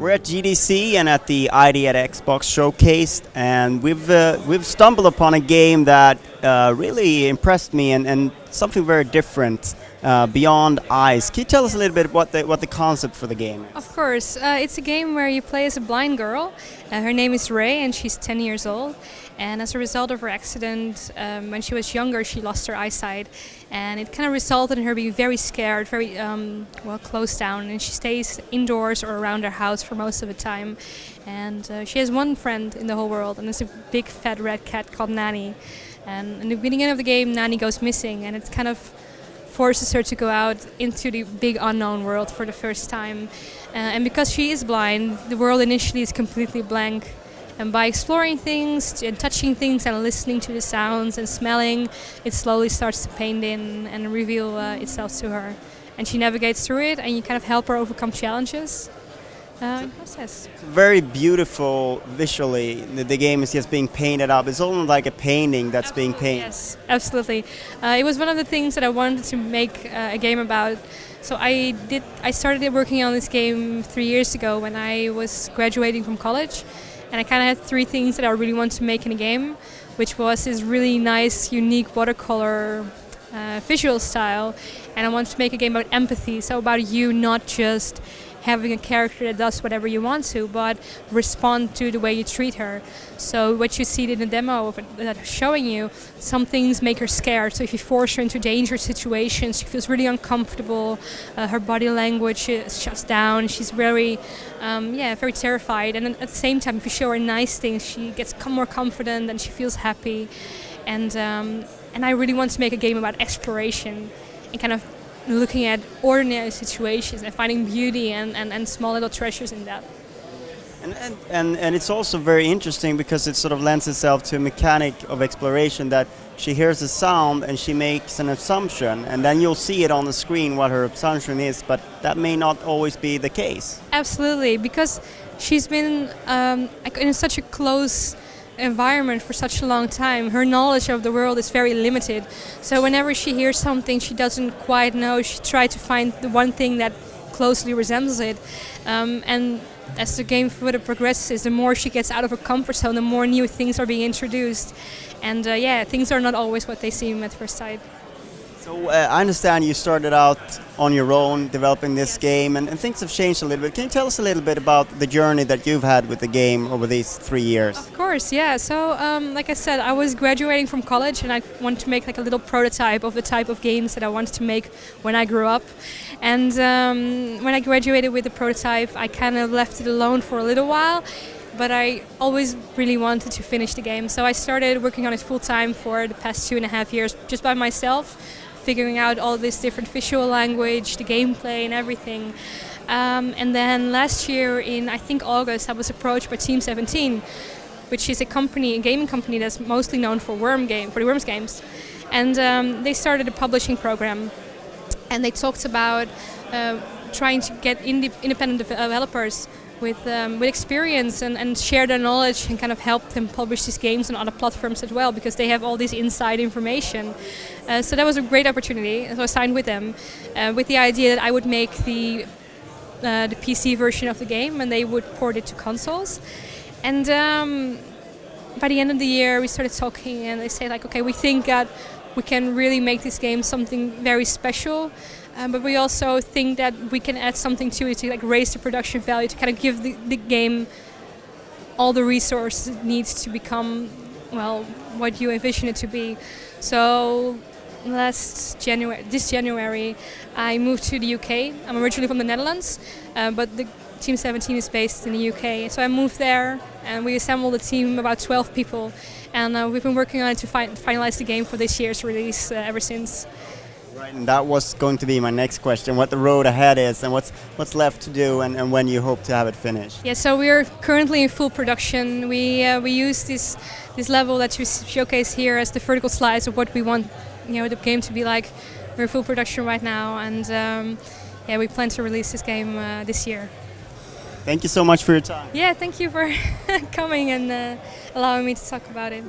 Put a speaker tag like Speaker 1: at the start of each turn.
Speaker 1: We're at GDC and at the ID at Xbox Showcase, and we've stumbled upon a game that really impressed me and something very different, Beyond Eyes. Can you tell us a little bit what the concept for the game is?
Speaker 2: Of course, it's a game where you play as a blind girl. Her name is Ray, and she's 10 years old. And as a result of her accident, when she was younger, she lost her eyesight, and it kind of resulted in her being very scared, very closed down, and she stays indoors or around her house for most of the time. And she has one friend in the whole world, and it's a big fat red cat called Nani. And in the beginning of the game, Nani goes missing, and it kind of forces her to go out into the big unknown world for the first time. And because she is blind, the world initially is completely blank. And by exploring things and touching things and listening to the sounds and smelling, it slowly starts to paint in and reveal itself to her. And she navigates through it, and you kind of help her overcome challenges. Process.
Speaker 1: Very beautiful visually. The game is just being painted up. It's almost like a painting that's being painted.
Speaker 2: Yes, absolutely. It was one of the things that I wanted to make a game about. So I started working on this game 3 years ago when I was graduating from college. And I kind of had three things that I really wanted to make in a game, which was this really nice, unique watercolor visual style. And I wanted to make a game about empathy, so about you not just having a character that does whatever you want to, but respond to the way you treat her. So what you see in the demo that I'm showing you, some things make her scared. So if you force her into dangerous situations, she feels really uncomfortable. Her body language shuts down. She's very, very terrified. And then at the same time, if you show her nice things, she gets more confident and she feels happy. And I really want to make a game about exploration and kind of looking at ordinary situations and finding beauty and small little treasures in that.
Speaker 1: And it's also very interesting because it sort of lends itself to a mechanic of exploration that she hears a sound and she makes an assumption, and then you'll see it on the screen what her assumption is, but that may not always be the case.
Speaker 2: Absolutely, because she's been in such a close environment for such a long time. Her knowledge of the world is very limited. So whenever she hears something she doesn't quite know, she tries to find the one thing that closely resembles it. And as the game further progresses, the more she gets out of her comfort zone, the more new things are being introduced. And things are not always what they seem at first sight.
Speaker 1: So I understand you started out on your own developing this game, and things have changed a little bit. Can you tell us a little bit about the journey that you've had with the game over these 3 years?
Speaker 2: Of course, yeah. So like I said, I was graduating from college and I wanted to make like a little prototype of the type of games that I wanted to make when I grew up. And when I graduated with the prototype, I kind of left it alone for a little while. But I always really wanted to finish the game. So I started working on it full-time for the past 2.5 years, just by myself, figuring out all this different visual language, the gameplay and everything. And then last year in, I think, August, I was approached by Team 17, which is a gaming company that's mostly known for the Worms games. And they started a publishing program. And they talked about trying to get independent developers with experience and share their knowledge and kind of help them publish these games on other platforms as well, because they have all this inside information. So that was a great opportunity. So I signed with them with the idea that I would make the PC version of the game and they would port it to consoles. And by the end of the year we started talking and they said like, okay, we think that we can really make this game something very special. But we also think that we can add something to it to like raise the production value, to kind of give the game all the resources it needs to become, well, what you envision it to be. So this January, I moved to the UK. I'm originally from the Netherlands, but the Team 17 is based in the UK. So I moved there and we assembled a team, about 12 people. And we've been working on it to finalize the game for this year's release ever since.
Speaker 1: Right, and that was going to be my next question, what the road ahead is and what's left to do and when you hope to have it finished.
Speaker 2: Yeah, so we're currently in full production. We use this level that you showcase here as the vertical slice of what we want the game to be like. We're in full production right now, and we plan to release this game this year.
Speaker 1: Thank you so much for your time.
Speaker 2: Yeah, thank you for coming and allowing me to talk about it.